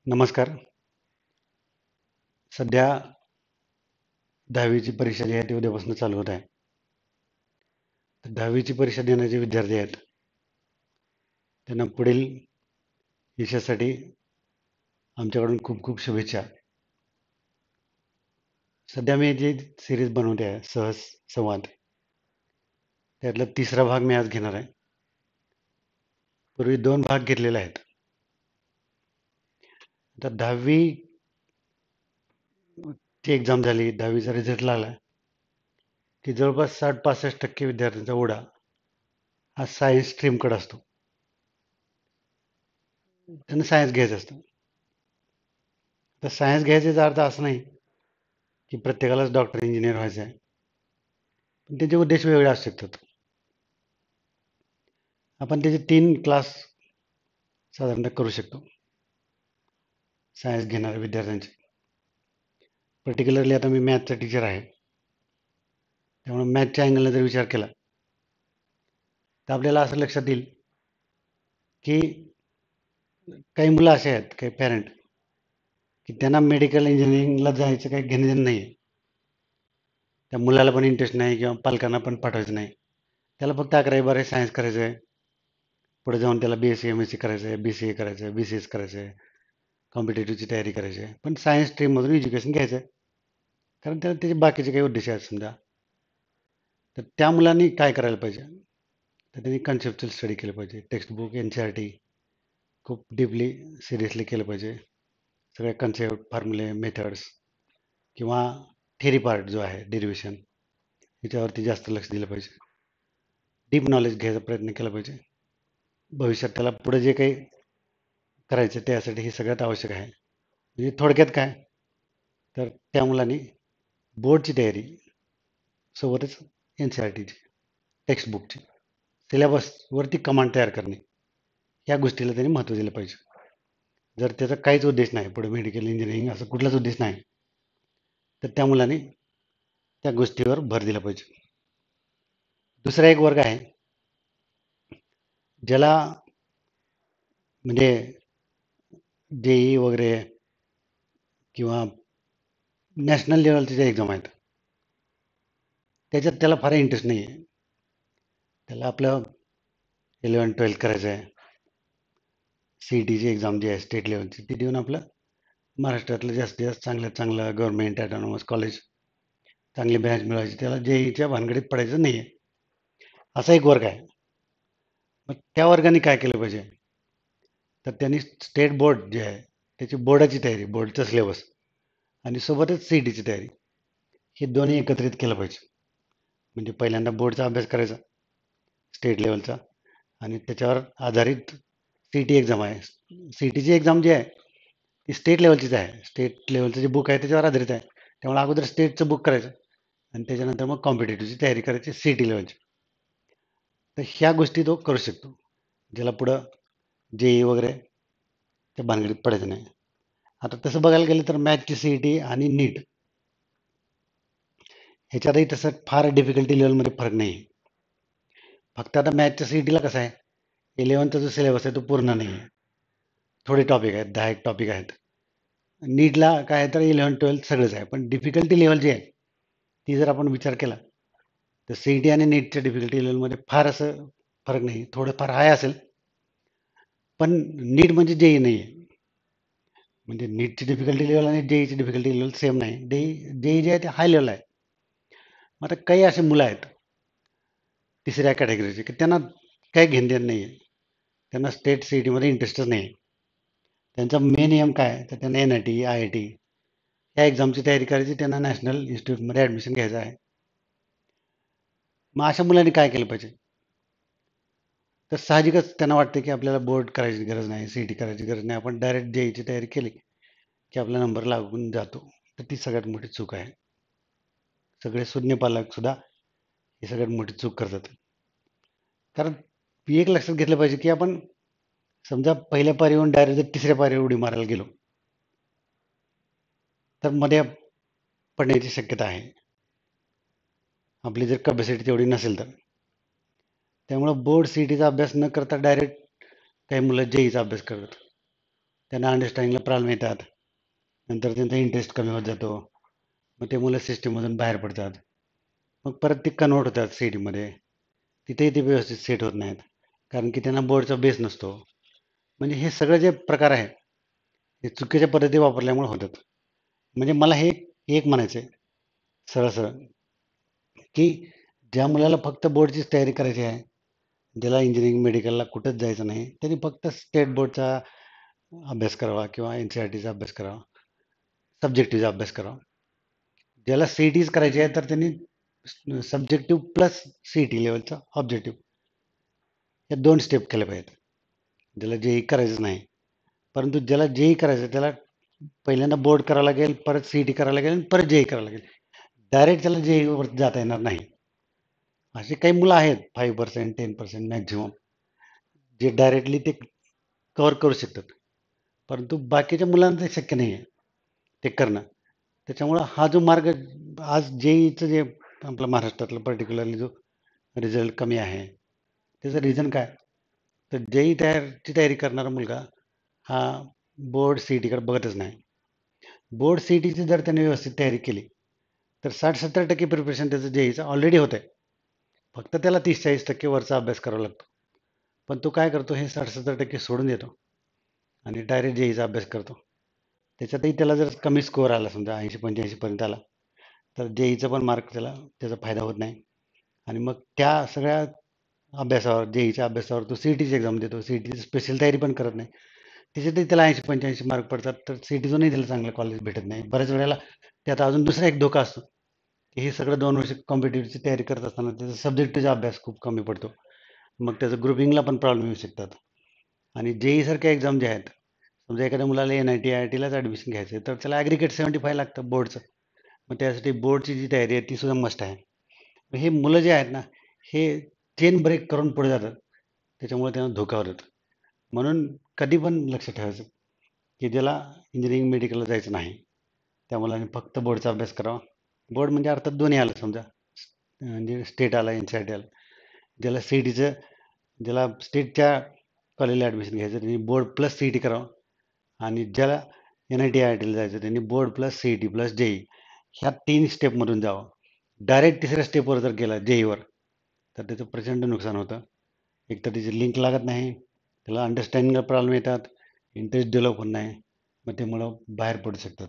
नमस्कार. सध्या 10वीची परीक्षा जी आहे ती उद्यापासून चालू होत आहे. तर 10वीची परीक्षा देणारे विद्यार्थी आहेत, त्यांना पुढील यशासाठी आमच्याकडून खूप खूप शुभेच्छा. सध्या मी जी सिरीज बनवते आहे सहज संवाद, त्यातला तिसरा भाग मी आज घेणार आहे. पूर्वी 2 भाग घेतलेले आहेत. आता 10वी ची एक्झाम झाली, 10वीचा रिझल्ट लागला की जवळपास 60-65% विद्यार्थ्यांचा ओढा हा सायन्स स्ट्रीमकडे असतो. त्यांना सायन्स घ्यायचं असतं. तर सायन्स घ्यायचा अर्थ असं नाही की प्रत्येकालाच डॉक्टर इंजिनियर व्हायचं आहे. पण त्याचे उद्देश वेगळे असू शकतात. आपण त्याचे 3 क्लास साधारणतः करू शकतो सायन्स घेणाऱ्या विद्यार्थ्यांचे. पर्टिक्युलरली आता मी मॅथचा टीचर आहे, त्यामुळे मॅथच्या अँगलने जर विचार केला तर आपल्याला असं लक्षात येईल की काही मुलं असे आहेत, काही पॅरेंट, की त्यांना मेडिकल इंजिनिअरिंगला जायचं काही घेणं देणं नाही आहे. त्या मुलाला पण इंटरेस्ट नाही किंवा पालकांना पण पाठवायचं नाही. त्याला फक्त 11वी-12वी सायन्स करायचं आहे. पुढे जाऊन त्याला BSc MSc करायचं आहे, BCA करायचं आहे, BCS करायचं आहे, कॉम्पिटेटिव्हची तयारी करायची आहे. पण सायन्स स्ट्रीममधून एज्युकेशन घ्यायचं आहे, कारण त्याला त्याचे बाकीचे काही उद्देश आहेत समजा. तर त्या मुलांनी काय करायला पाहिजे, तर त्यांनी कन्सेप्च्युअल स्टडी केलं पाहिजे. टेक्स्टबुक NCERT खूप डीपली सिरियसली केलं पाहिजे. सगळे कन्सेप्ट, फॉर्म्युले, मेथड्स किंवा थेरी पार्ट जो आहे डेरिव्हेशन, याच्यावरती जास्त लक्ष दिलं पाहिजे. डीप नॉलेज घ्यायचा प्रयत्न केला पाहिजे. भविष्यात त्याला पुढे जे काही करायचं त्यासाठी हे सगळ्यात आवश्यक आहे. म्हणजे थोडक्यात काय, तर त्या मुलांनी बोर्डची तयारी सोबतच NCERTची, टेक्स्टबुकची, सिलेबसवरती कमांड तयार करणे, या गोष्टीला त्यांनी महत्त्व दिलं पाहिजे. जर त्याचा काहीच उद्देश नाही, पुढे मेडिकल इंजिनिअरिंग असं कुठलाच उद्देश नाही, तर त्या मुलांनी त्या गोष्टीवर भर दिला पाहिजे. दुसरा एक वर्ग आहे ज्याला म्हणजे JEE वगैरे किंवा नॅशनल लेवलच्या ज्या एक्झाम आहेत त्याच्यात त्याला फार इंटरेस्ट नाही आहे. त्याला आपलं 11-12 करायचं आहे. CETची एक्झाम जी आहे स्टेट लेवलची ती देऊन आपलं महाराष्ट्रातलं जास्तीत जास्त चांगल्यात चांगलं गव्हर्नमेंट ऑटोनॉमस कॉलेज, चांगली ब्रँच मिळवायची, त्याला JEEच्या भानगडीत पडायचं नाही आहे. असा एक वर्ग आहे. मग त्या वर्गाने काय केलं पाहिजे, तर त्यांनी स्टेट बोर्ड जे आहे त्याची बोर्डाची तयारी, बोर्डचा सिलेबस आणि सोबतच CETची तयारी, हे दोन्ही एकत्रित केलं पाहिजे. म्हणजे पहिल्यांदा बोर्डचा अभ्यास करायचा स्टेट लेवलचा, आणि त्याच्यावर आधारित CET एक्झाम आहे. CETची एक्झाम जी आहे ती स्टेट लेवलचीच आहे. स्टेट लेवलचं जे बुक आहे त्याच्यावर आधारित आहे. त्यामुळे अगोदर स्टेटचं बुक करायचं आणि त्याच्यानंतर मग कॉम्पिटेटिव्हची तयारी करायची CET लेवलची. तर ह्या गोष्टी तो करू शकतो, ज्याला पुढं JEE वगैरे त्या भानगडीत पडायचं नाही. आता तसं बघायला गेलं तर मॅथची CET आणि नीट ह्याच्यातही तसं फार डिफिकल्टी लेवलमध्ये फरक नाही आहे. फक्त आता मॅथच्या CETला कसं आहे, 11चा जो सिलेबस आहे तो पूर्ण नाही आहे, थोडे टॉपिक आहेत, 10 एक टॉपिक आहेत. नीटला काय आहे तर 11-12 सगळंच आहे, पण डिफिकल्टी लेवल जी आहे ती जर आपण विचार केला तर CET आणि नीटच्या डिफिकल्टी लेवलमध्ये फार असं फरक नाही. थोडंफार हाय असेल, पण नीट म्हणजे JEE नाही आहे. म्हणजे नीटची डिफिकल्टी लेवल आणि JEEची डिफिकल्टी लेवल सेम नाही. JEE जे आहे ते हाय लेवल आहे. मग आता काही असे मुलं आहेत तिसऱ्या कॅटेगरीचे की त्यांना काही घेणदेण नाही आहे, त्यांना स्टेट CETमध्ये इंटरेस्टच नाही आहे. त्यांचा मेन एम काय आहे, तर त्यांना NIT IIT या एक्झामची तयारी करायची, त्यांना नॅशनल इन्स्टिट्यूटमध्ये ॲडमिशन घ्यायचं आहे. मग अशा मुलांनी काय केलं पाहिजे, तर साहजिकच त्यांना वाटतं की आपल्याला बोर्ड करायची गरज नाही, CET करायची गरज नाही, आपण डायरेक्ट JEEची तयारी केली की आपला नंबर लागून जातो. तर ती सगळ्यात मोठी चूक आहे. सगळे सुज्ञ पालक सुद्धा ही सगळ्यात मोठी चूक करतात. कारण एक लक्षात घेतलं पाहिजे की आपण समजा पहिल्या पारीवरून डायरेक्ट जर तिसऱ्या पारीवर उडी मारायला गेलो तर मध्ये पडण्याची शक्यता आहे, आपली जर कॅपॅसिटी तेवढी नसेल तर. त्यामुळं बोर्ड CETचा अभ्यास न करता डायरेक्ट काही मुलं JEEचा अभ्यास करतात. त्यांना अंडरस्टँडिंगला प्रॉब्लेम येतात. नंतर त्यांचा इंटरेस्ट कमी होत जातो. मग ते मुलं सिस्टीममधून बाहेर पडतात. मग परत ते कन्वर्ट होतात सी टीमध्ये. तिथेही ते व्यवस्थित सेट होत नाहीत, कारण की त्यांना बोर्डचा बेस नसतो. म्हणजे हे सगळं जे प्रकार आहे हे चुकीच्या पद्धती वापरल्यामुळे होतात. म्हणजे मला हे एक म्हणायचं आहे सरळ सरळ, की ज्या मुलाला फक्त बोर्डचीच तयारी करायची आहे, ज्याला इंजिनिअरिंग मेडिकलला कुठंच जायचं नाही, त्यांनी फक्त स्टेट बोर्डचा अभ्यास करावा किंवा एन सी आर टीचा अभ्यास करावा, सब्जेक्टिव्हचा अभ्यास करावा. ज्याला सी टीज करायची आहे तर त्यांनी सब्जेक्टिव्ह प्लस सी टी लेवलचा ऑब्जेक्टिव्ह या 2 स्टेप केल्या पाहिजेत. ज्याला जेई करायचं नाही, परंतु ज्याला जेई करायचं त्याला पहिल्यांदा बोर्ड करावं लागेल, परत सी टी करावं लागेल, परत जेई करावं लागेल. डायरेक्ट त्याला जेईवर जाता येणार नाही. अशी काही मुलं आहेत 5% 10% मॅक्झिमम, जे डायरेक्टली ते कव्हर करू शकतात. परंतु बाकीच्या मुलांना ते शक्य नाही आहे ते करणं. त्याच्यामुळं हा जो मार्ग आज जेईचं जे आपल्या महाराष्ट्रातलं पर्टिक्युलरली जो रिझल्ट कमी आहे, त्याचं रिझन काय? तर जेई तयारी करणारा मुलगा हा बोर्ड सी टीकडे बघतच नाही. बोर्ड सी टीची जर त्याने व्यवस्थित तयारी केली तर 60-70% प्रिपरेशन त्याचं जेईचं ऑलरेडी होत आहे. फक्त त्याला 30-40% वरचा अभ्यास करावा लागतो. पण तो काय करतो, हे 60-70% सोडून देतो आणि डायरेक्ट जेईचा अभ्यास करतो. त्याच्यातही त्याला जर कमी स्कोअर आला, समजा 80-85 पर्यंत आला, तर जेईचा पण मार्क त्याचा फायदा होत नाही. आणि मग त्या सगळ्या अभ्यासावर, जेईच्या अभ्यासावर तो सी टीची एक्झाम देतो. सी टीची स्पेशल तयारी पण करत नाही. त्याच्यातही त्याला 80-85 मार्क पडतात, तर सी टीतूनही त्याला चांगलं कॉलेज भेटत नाही. बऱ्याच वेळेला त्यात अजून दुसरा एक धोका असतो, की हे सगळं 2 वर्ष कॉम्पिटिटिव्हची तयारी करत असताना त्याचा सब्जेक्टिव्हचा अभ्यास खूप कमी पडतो. मग त्याचं ग्रुपिंगला पण प्रॉब्लेम येऊ शकतात. आणि जेई सारख्या एक्झाम ज्या आहेत, समजा एखाद्या मुलाला NIT IITलाच ॲडमिशन घ्यायचं आहे, तर त्याला ॲग्रिगेट 75 लागतं बोर्डचं. मग त्यासाठी बोर्डची जी तयारी आहे ती सुद्धा मस्ट आहे. मग हे मुलं जे आहेत ना, हे चेन ब्रेक करून पुढे जातात. त्याच्यामुळे त्यांना धोका होतात. म्हणून कधी पण लक्ष ठेवायचं, की ज्याला इंजिनिअरिंग मेडिकलला जायचं नाही, त्या मुलाने फक्त बोर्डचा अभ्यास करावा. बोर्ड म्हणजे अर्थात दोन्ही आलं समजा, म्हणजे स्टेट आला, NCERT आला. ज्याला सी टीचं, ज्याला स्टेटच्या कॉलेजला ॲडमिशन घ्यायचं त्यांनी बोर्ड प्लस सी टी करावं, आणि ज्याला NIT IITला जायचं त्यांनी board plus C T plus JEE ह्या 3 स्टेपमधून जावं. डायरेक्ट तिसऱ्या स्टेपवर जर गेला जेईवर, तर त्याचं प्रचंड नुकसान होतं. एक तर त्याची लिंक लागत नाही, त्याला अंडरस्टँडिंगला प्रॉब्लेम येतात, इंटरेस्ट डेव्हलप होत नाही, मग ते मुलं बाहेर पडू शकतात.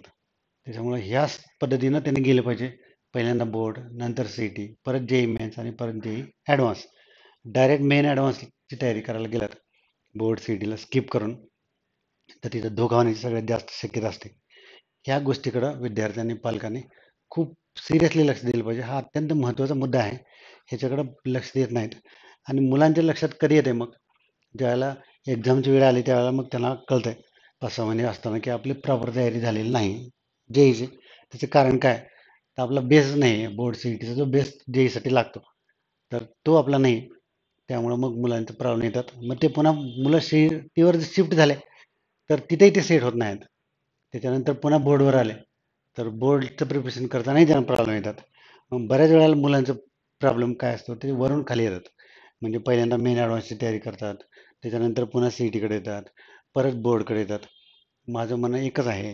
त्याच्यामुळे ह्याच पद्धतीनं त्यांनी गेलं पाहिजे. पहिल्यांदा बोर्ड, नंतर सी टी, परत जेई मेन्स आणि परत जेई ॲडव्हान्स. डायरेक्ट मेन ॲडव्हान्सची तयारी करायला गेलात बोर्ड सी टीला स्किप करून, तर तिथं धोका होण्याची सगळ्यात जास्त शक्यता असते. ह्या गोष्टीकडं विद्यार्थ्यांनी, पालकांनी खूप सिरियसली लक्ष दिलं पाहिजे. हा अत्यंत महत्त्वाचा मुद्दा आहे. ह्याच्याकडं लक्ष देत नाहीत. आणि मुलांच्या लक्षात कधी येते मग, ज्यावेळेला एक्झामची वेळ आली त्यावेळेला मग त्यांना कळतं आहे 5-6 महिने असताना, की आपली प्रॉपर तयारी झालेली नाही जेईची. त्याचं कारण काय? तर आपला बेस नाही आहे. बोर्ड सी टीचा जो बेस जेईसाठी लागतो, तर तो आपला नाही. त्यामुळं मग मुलांचे प्रॉब्लेम येतात. मग ते पुन्हा मुलं सी टीवर शिफ्ट झाले, तर तिथेही ते सेट होत नाहीत. त्याच्यानंतर पुन्हा बोर्डवर आले, तर बोर्डचं प्रिपरेशन करतानाही त्यांना प्रॉब्लेम येतात. मग बऱ्याच वेळेला मुलांचं प्रॉब्लेम काय असतो, ते वरून खाली येतात. म्हणजे पहिल्यांदा मेन ॲडव्हान्सची तयारी करतात, त्याच्यानंतर पुन्हा सी टीकडे येतात, परत बोर्डकडे येतात. माझं म्हणणं एकच आहे,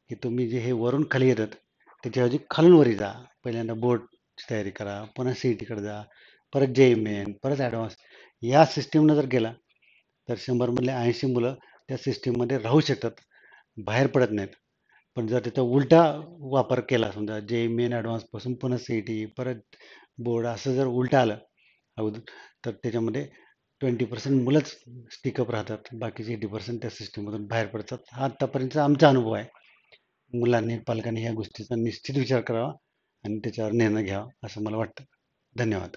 की तुम्ही जे हे वरून खाली येतात त्याच्याऐवजी खालून वरी जा. पहिल्यांदा बोर्डची तयारी करा, पुन्हा सी टीकडे जा, परत जेई मेन, परत ॲडव्हान्स. या सिस्टीमनं जर गेला तर 100 मधले 80 मुलं त्या सिस्टीममध्ये राहू शकतात, बाहेर पडत नाहीत. पण जर त्याचा उलटा वापर केला, समजा जे मेन ॲडव्हान्सपासून पुन्हा सी टी परत बोर्ड असं जर उलटं आलं अगोदर, तर त्याच्यामध्ये 20% मुलंच स्टिकअप राहतात, बाकीचे 80% त्या सिस्टीममधून बाहेर पडतात. हा आत्तापर्यंतचा आमचा अनुभव आहे. मुलांनी, पालकांनी ह्या गोष्टीचा निश्चित विचार करावा आणि त्याच्यावर निर्णय घ्यावा असं मला वाटतं. धन्यवाद.